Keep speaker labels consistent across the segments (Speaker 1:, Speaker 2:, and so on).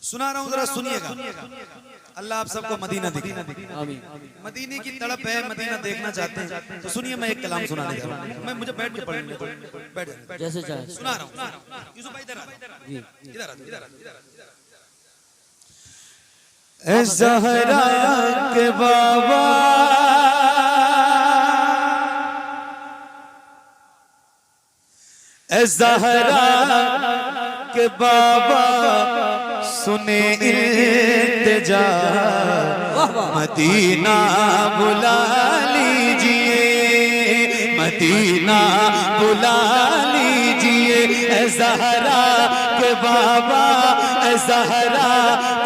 Speaker 1: سنا رہا ہوں ذرا سنیے گا. اللہ آپ سب کو مدینہ دکھائے. مدینے کی تڑپ ہے, مدینہ دیکھنا چاہتے ہیں تو سنیے, میں ایک کلام سنانے جا رہا ہوں. میں مجھے بیٹھ کے پڑھنے دو, بیٹھ
Speaker 2: جیسے چاہے
Speaker 1: سنا رہا ہوں. یوسف بھائی ادھر آ, اے زہرا کے بابا, اے زہرا کے بابا سنے التجا, مدینہ بلا لیجئے, مدینہ بلا لیجئے. اے زہرا کے بابا, اے زہرا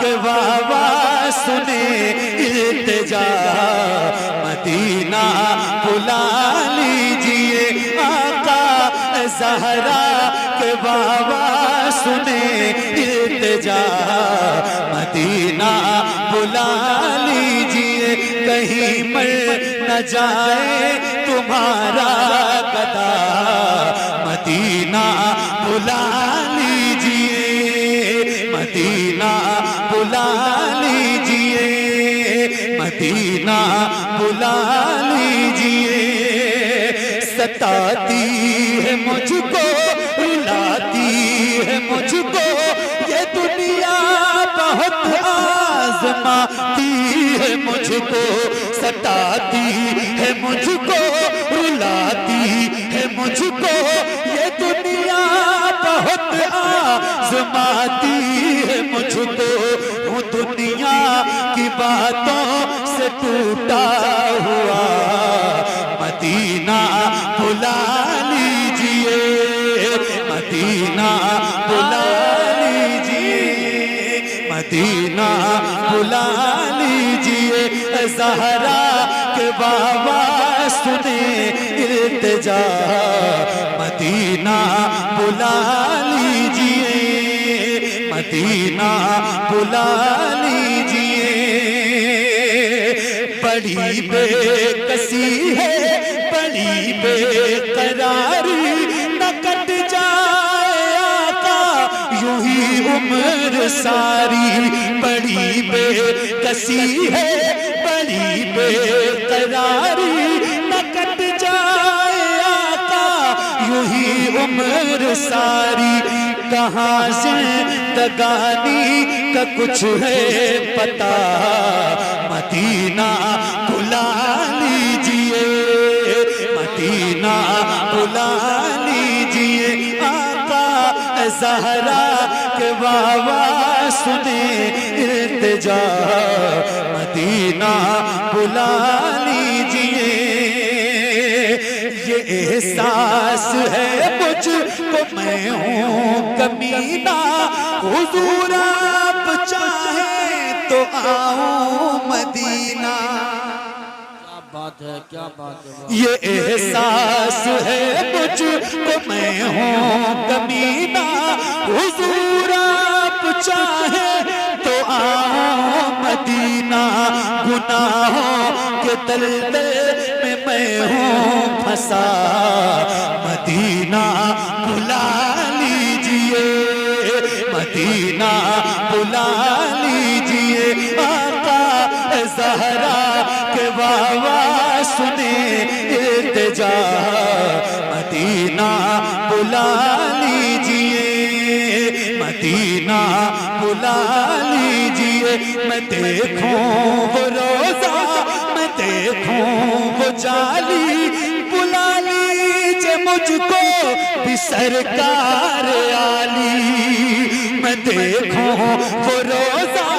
Speaker 1: کے بابا سنے التجا, مدینہ بلا لیجئے. آقا اے زہرا کے بابا سنے التجا, مدینہ بلا لیجئے. کہیں مر نہ جائے تمہارا گدا, مدینہ بلا لیجئے, مدینہ بلا لیجئے, مدینہ بلا لیجئے. ستاتی ہے مجھ کو, رلاتی ہے مجھ کو یہ دنیا, بہت آزماتی ہے مجھ کو. ستاتی ہے مجھ کو, رلاتی ہے مجھ کو یہ دنیا, بہت آزماتی ہے مجھ کو. ہوں دنیا کی باتوں سے ٹوٹا ہوا, مدینہ بلا لیجئے, مدینہ بلا لیجئے, مدینہ بلا لیجئے. زہرا کے بابا سنے التجا, مدینہ بلا لیجئے, مدینہ بلا لیجئے. بڑی بے کسی ہے, بڑی بے قراری, نہ کٹ جائے آقا یوں ہی عمر ساری. بڑی بے کسی ہے, بڑی بے قراری, نہ کٹ جائے آقا یوں ہی عمر ساری. کہاں زندگانی کا کچھ ہے پتا, مدینہ بلا لیجئے, مدینہ بلا لیجئے. آقا اے زہرا کے بابا سنے التجا, مدینہ بلا لیجئے. یہ احساس ہے مجھ کو میں ہوں کمینہ, حضور آپ چاہیں تو آؤں مدینہ.
Speaker 2: کیا بات ہے, کیا بات ہے.
Speaker 1: یہ احساس ہے مجھ کو میں ہوں کمینہ, حضور آپ چاہیں تو آؤں مدینہ. گناہوں کے دلدل میں ہوں پھنسا, مدینہ بلا لیجئے, مدینہ بلا لیجئے. آقا اے زہرا کے بابا سنے التجا, مدینہ بلا لیجئے, مدینہ بلا لیجئے. میں دیکھوں وہ روزہ, میں دیکھوں وہ جالی, بلا لیجئے مجھ کو بھی سرکار عالی. میں دیکھوں وہ روزہ,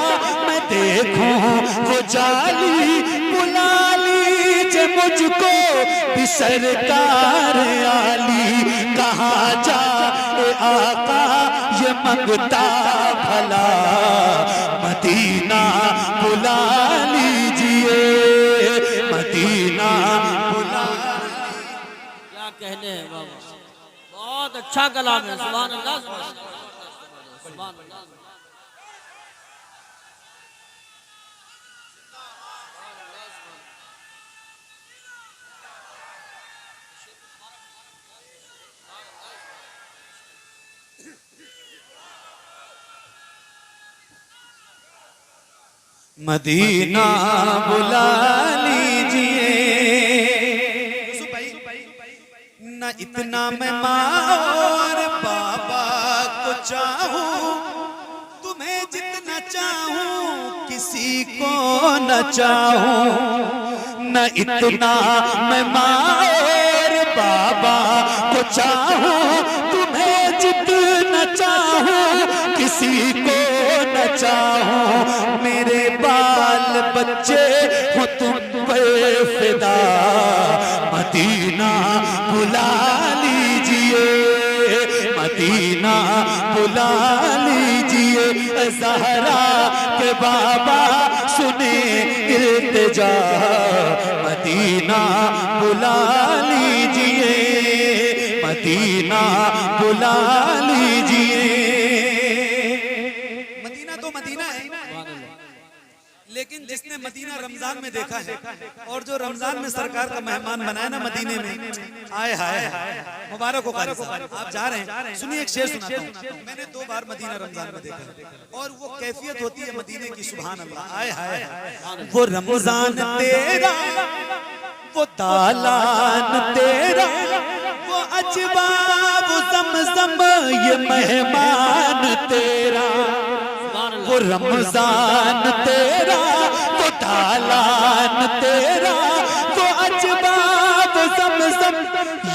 Speaker 1: میں دیکھوں وہ جالی, بلا لیجئے مجھ کو بھی سرکار عالی. کہاں جائے آقا یہ منگتا بھلا, مدینہ بلا لیجئے, مدینہ بلا.
Speaker 2: کیا کہنے ہیں بابا, بہت اچھا کلام ہے. سبحان اللہ, سبحان اللہ.
Speaker 1: مدینہ بلا لیجئے نہ اتنا میں ماں اور بابا کو چاہوں تمہیں جتنا چاہوں کسی کو نہ چاہوں نہ اتنا میں ماں اور بابا کو چاہوں تمہیں جتنا چاہوں کسی کو نہ چاہوں میرے بال بچے ہو تم پہ فدا مدینہ بلا لیجئے مدینہ بلا لیجئے زہرا کے بابا سنیں التجا مدینہ بلا لیجئے مدینہ بلا لیجئے مدینہ تو مدینہ ہے لیکن جس نے مدینہ رمضان میں دیکھا ہے اور جو رمضان میں سرکار کا مہمان بنایا نا مدینے میں آئے ہائے مبارک ہو قاری صاحب آپ جا رہے ہیں سنیے ایک شعر سناتا ہوں میں نے 2 بار مدینہ رمضان میں دیکھا اور وہ کیفیت ہوتی ہے مدینے کی سبحان اللہ آئے ہائے وہ رمضان تیرا وہ دالان تیرا وہ عجبا وہ زمزم یہ مہمان تیرا وہ رمضان تیرا وہ دالان تیرا وہ عجبا وہ زمزم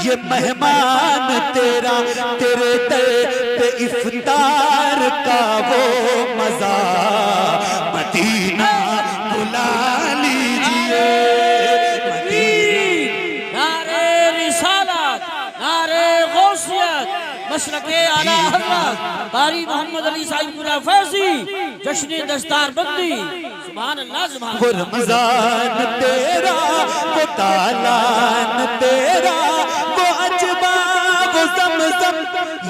Speaker 1: یہ مہمان تیرا تیرے در پہ افطار کا وہ مزہ مدینہ بلا لیجئے
Speaker 2: نعرے رسالت نعرے غوثیت مشرق اعلی حضرت قاری محمد علی صاحب پورا فیضی جشن دستار بندی سبحان اللہ سبحان اللہ
Speaker 1: وہ رمضان تیرا وہ دالان تیرا وہ عجبا وہ زمزم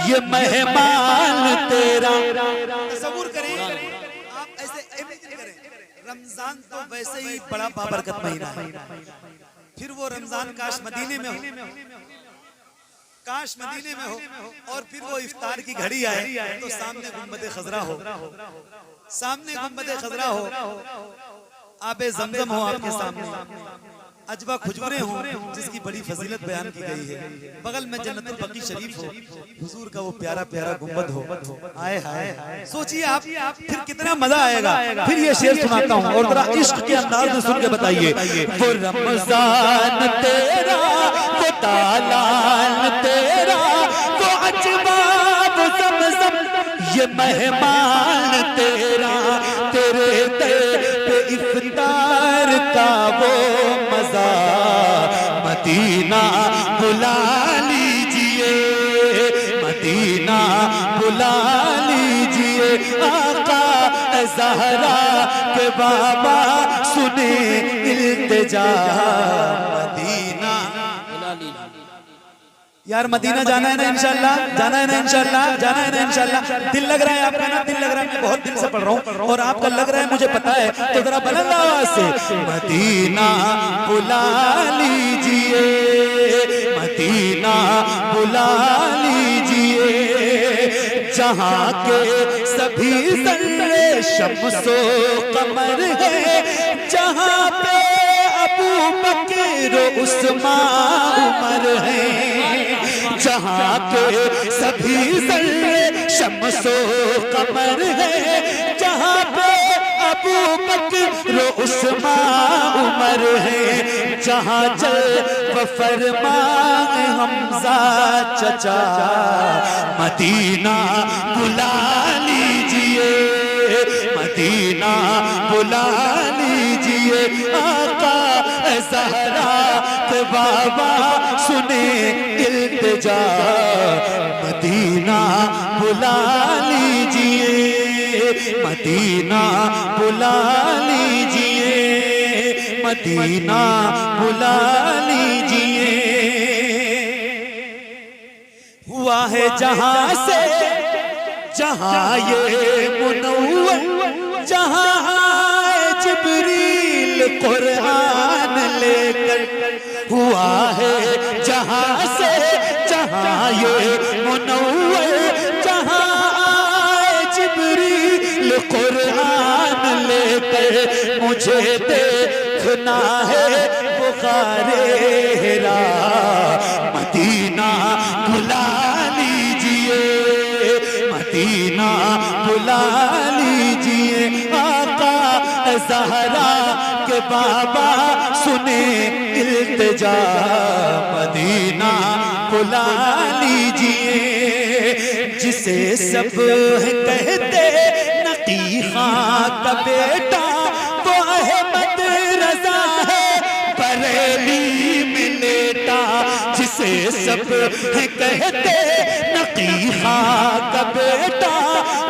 Speaker 1: یہ مہمان تیرا تصور کریں آپ ایسے امیجن کریں رمضان تو ویسے ہی بڑا بابرکت مہینہ ہے پھر وہ رمضان کاش مدینے میں ہو کاش مدینے میں ہو اور پھر وہ افطار کی گھڑی آئے تو سامنے گنبد خضرا ہو سامنے گنبد خضرا ہو آب زمزم ہو آپ کے سامنے عجبہ کھجوریں ہوں جس کی بڑی فضیلت بیان کی گئی ہے بغل میں جنت البقیع شریف ہو حضور کا وہ پیارا پیارا گنبد ہو آئے ہائے سوچئے آپ پھر کتنا مزہ آئے گا پھر یہ شعر سناتا ہوں اور ذرا عشق کے انداز میں سن کے بتائیے وہ رمضان تیرا وہ دالان تیرا وہ عجبہ وہ زمزم یہ مہمان تیرا تیرے در پہ افطار کا وہ مزہ مدینہ بلا لیجئے مدینہ بلا لیجئے آقا زہرا کے بابا سنیں التجا مدینہ یار مدینہ جانا ہے نا انشاءاللہ جانا ہے نا انشاءاللہ جانا ہے نا انشاءاللہ دل لگ رہا ہے آپ کا نا دل لگ رہا ہے میں بہت دل سے پڑھ رہا ہوں اور آپ کا لگ رہا ہے مجھے پتا ہے تو ذرا بلند آواز سے مدینہ بلا لیجئے مدینہ بلا لیجئے جہاں کے سبھی ذرے شمس و قمر ہے جہاں پہ ابو بکر و عثمان عمر ہیں جہاں کے سبھی ذرے شمس و قمر ہے جہاں پہ ابو بکر و عثمان عمر ہے جہاں جل و فرمان حمزہ چچا مدینہ بلا لیجئے مدینہ بلا لیجئے آقا زہرا کے بابا سنیں التجا مدینہ بلا لیجئے مدینہ بلا لیجئے مدینہ بلا لیجئے ہوا ہے جہاں سے جہاں یہ منور جہاں جبریل قرآن لے کر ہوا ہے جہاں سے جہاں یہ منور جہاں جبریل قرآن لے کر مجھے دیکھنا ہے بخار ہرا مدینہ بلا لیجئے مدینہ بلا لیجئے آقا زہرا کے بابا سنیں التجا مدینہ بلا لیجئے جسے سب کہتے نقی خاں کا بیٹا وہ احمد رضا ہے بریلی میں لیٹا جسے سب کہتے نقی خاں کا بیٹا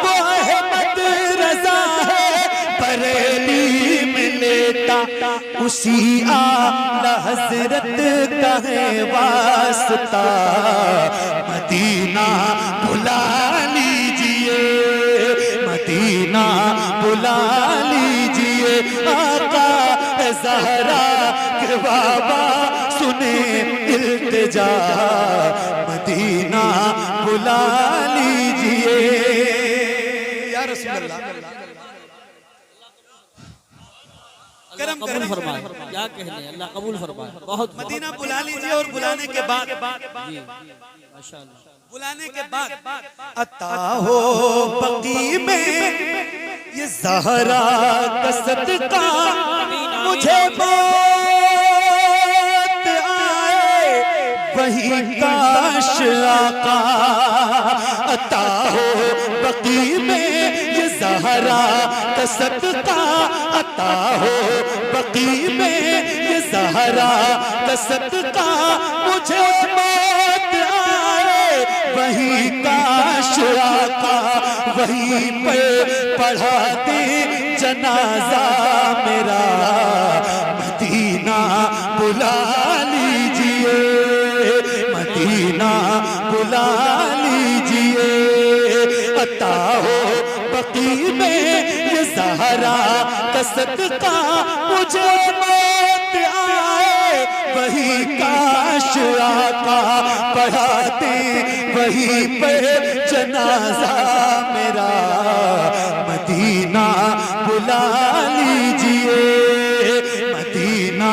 Speaker 1: وہ احمد رضا ہے بریلی میں لیٹا اسی اعلی حضرت کا ہے واسطہ مدینہ بلا لیجئے مدینہ بلا لیجئے آقا زہرا کے بابا سنیں التجا مدینہ بلا لیجئے یا رسول اللہ کرم
Speaker 2: قبول فرمائے کیا کہنے اللہ قبول فرمائے بہت
Speaker 1: مدینہ بلا لیجئے اور بلانے کے بعد
Speaker 2: جی ماشاءاللہ
Speaker 1: بلانے کے بعد عطا ہو بقی میں یہ زہرا کا صدقہ مجھے بات آئے وہی کاش آقا عطا ہو بقی میں یہ زہرا کا صدقہ عطا ہو بقی میں یہ زہرا کا صدقہ مجھے بات آئے وہی کاش آقا وہی پہ پڑھا دے جنازہ میرا مدینہ بلا لیجئے مدینہ بلا لیجئے عطا ہو بقی میں یہ زہرا کا صدقہ مجھے موت آئے وہی کاش آقا پڑھا دے وہی پہ جنازہ میرا مدینہ بلا لیجئے مدینہ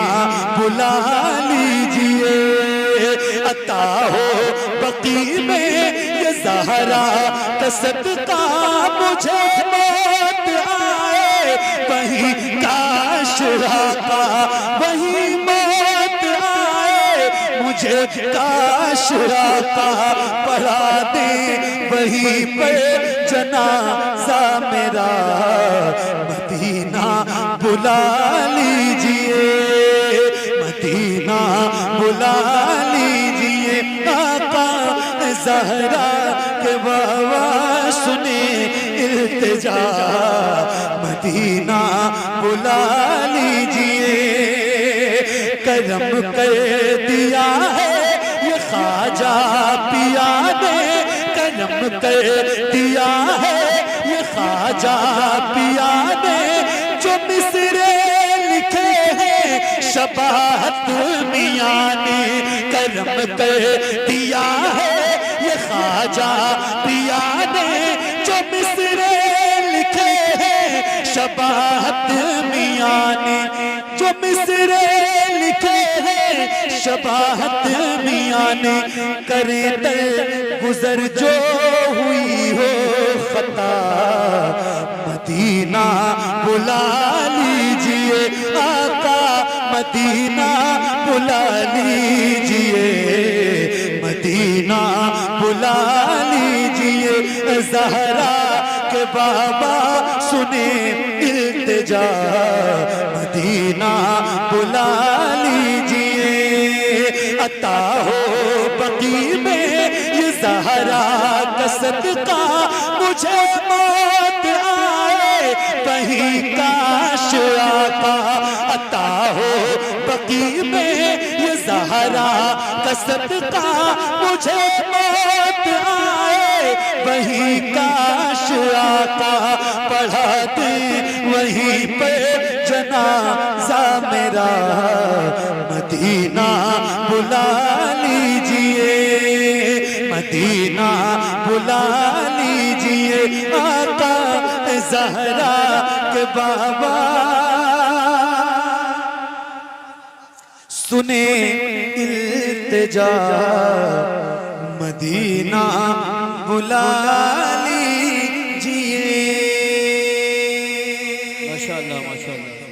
Speaker 1: بلا لیجئے عطا ہو بقی میں یہ زہرا کا صدقہ مجھے موت آئے وہی کاش آقا وہی موت آئے مجھے کاش آقا پڑھا دے وہی پہ جنازہ میرا مدینہ بلا لیجئے مدینہ بلا لیجئے آقا زہرا کے بابا سنیں التجا مدینہ بلا لیجئے کرم کر دیا ہے یہ خواجہ پیا نے کرم کر دیا ہے یہ خواجہ پیا نے جو مصرے لکھے ہیں شباہت میاں نے کرم کر دیا ہے یہ خواجہ پیا نے جو مصرے لکھے ہیں شباہت میاں نے جو مصرے لکھے ہیں شباہت میاں نے کرے در گزر جو ہوئی ہو خطا مدینہ بلا لیجئے آقا مدینہ بلا لیجئے مدینہ بلا لیجئے زہرا کے بابا سنیں التجا مدینہ بلا لیجئے عطا ہو بقی میں یہ زہرا کا صدقہ مجھے موت آئے وہی کاش آقا عطا ہو بقی میں یہ زہرا کا صدقہ مجھے موت آئے وہی کاش آقا پڑھا دے وہی پہ جنازہ میرا مدینہ بلا لیجئے مدینہ بلا لیجئے آقا زہرا کے بابا سنے التجا مدینہ بلا لیجئے.
Speaker 2: ماشاءاللہ ماشاءاللہ.